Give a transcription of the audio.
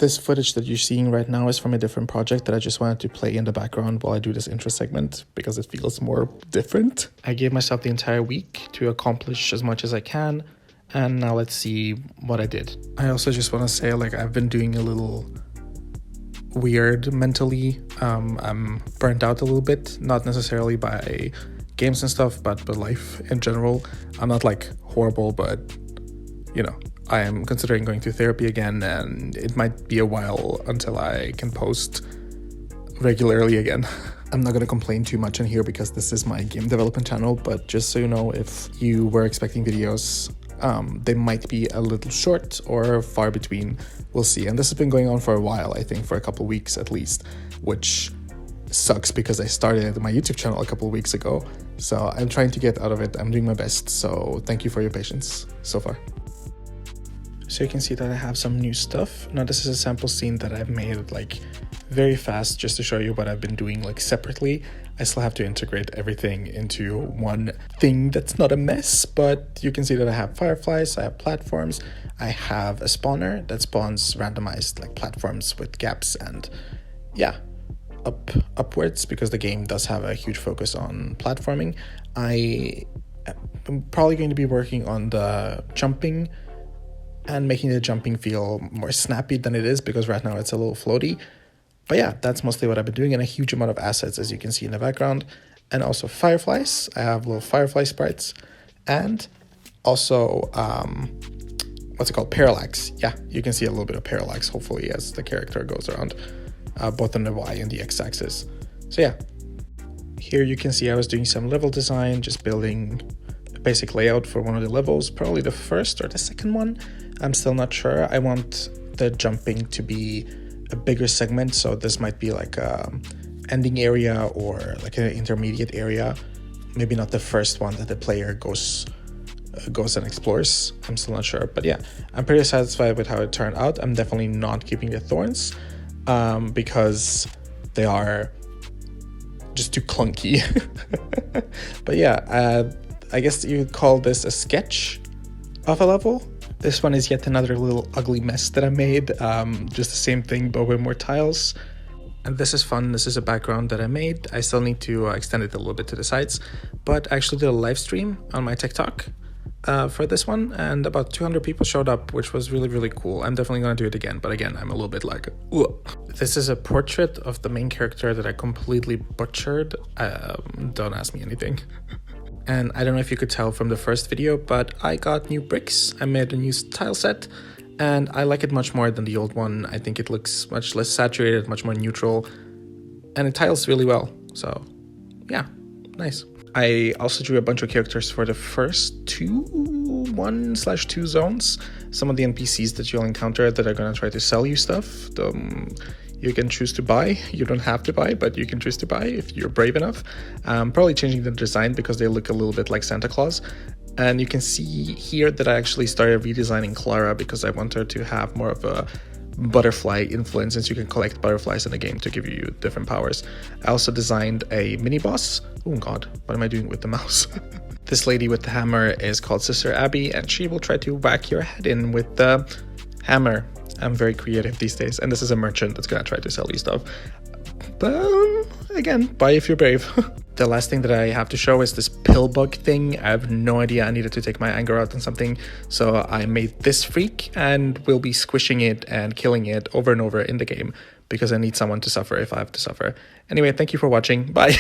This footage that you're seeing right now is from a different project that I just wanted to play in the background while I do this intro segment because it feels more different. I gave myself the entire week to accomplish as much as I can, and now let's see what I did. I also just want to say, like, I've been doing a little weird mentally. I'm burnt out a little bit, not necessarily by games and stuff, but life in general. I'm not like horrible, but you know, I am considering going to therapy again, and it might be a while until I can post regularly again. I'm not going to complain too much in here because this is my game development channel, but just so you know, if you were expecting videos, they might be a little short or far between. We'll see. And this has been going on for a while, I think for a couple of weeks at least, which sucks because I started my YouTube channel a couple of weeks ago. So I'm trying to get out of it. I'm doing my best. So thank you for your patience so far. So you can see that I have some new stuff. Now this is a sample scene that I've made like very fast just to show you what I've been doing like separately. I still have to integrate everything into one thing that's not a mess, but you can see that I have fireflies, I have platforms, I have a spawner that spawns randomized like platforms with gaps and yeah, upwards because the game does have a huge focus on platforming. I'm probably going to be working on the jumping and making the jumping feel more snappy than it is because right now it's a little floaty. But yeah, that's mostly what I've been doing, and a huge amount of assets as you can see in the background. And also fireflies. I have little firefly sprites. And also, what's it called? Parallax. Yeah, you can see a little bit of parallax, hopefully, as the character goes around, both on the Y and the X axis. So yeah, here you can see I was doing some level design, just building a basic layout for one of the levels, probably the first or the second one. I'm still not sure. I want the jumping to be a bigger segment, so this might be like a ending area or like an intermediate area, maybe not the first one that the player goes and explores. I'm still not sure, but yeah, I'm pretty satisfied with how it turned out. I'm definitely not keeping the thorns because they are just too clunky. But yeah, I guess you'd call this a sketch of a level. This one is yet another little ugly mess that I made, just the same thing but with more tiles. And this is fun. This is a background that I made. I still need to extend it a little bit to the sides, but I actually did a live stream on my TikTok for this one, and about 200 people showed up, which was really, really cool. I'm definitely going to do it again, but again, I'm a little bit like, ugh. This is a portrait of the main character that I completely butchered. Don't ask me anything. And I don't know if you could tell from the first video, but I got new bricks. I made a new tile set, and I like it much more than the old one. I think it looks much less saturated, much more neutral, and it tiles really well. So yeah, nice. I also drew a bunch of characters for the first 1/2 zones. Some of the NPCs that you'll encounter that are going to try to sell you stuff. You can choose to buy. You don't have to buy, but you can choose to buy if you're brave enough. Probably changing the design because they look a little bit like Santa Claus. And you can see here that I actually started redesigning Clara because I want her to have more of a butterfly influence, since you can collect butterflies in the game to give you different powers. I also designed a mini boss. Oh god, what am I doing with the mouse? This lady with the hammer is called Sister Abby, and she will try to whack your head in with the hammer. I'm very creative these days, and this is a merchant that's gonna try to sell you stuff. But again, buy if you're brave. The last thing that I have to show is this pill bug thing. I have no idea. I needed to take my anger out on something, so I made this freak, and will be squishing it and killing it over and over in the game because I need someone to suffer if I have to suffer. Anyway, thank you for watching. Bye.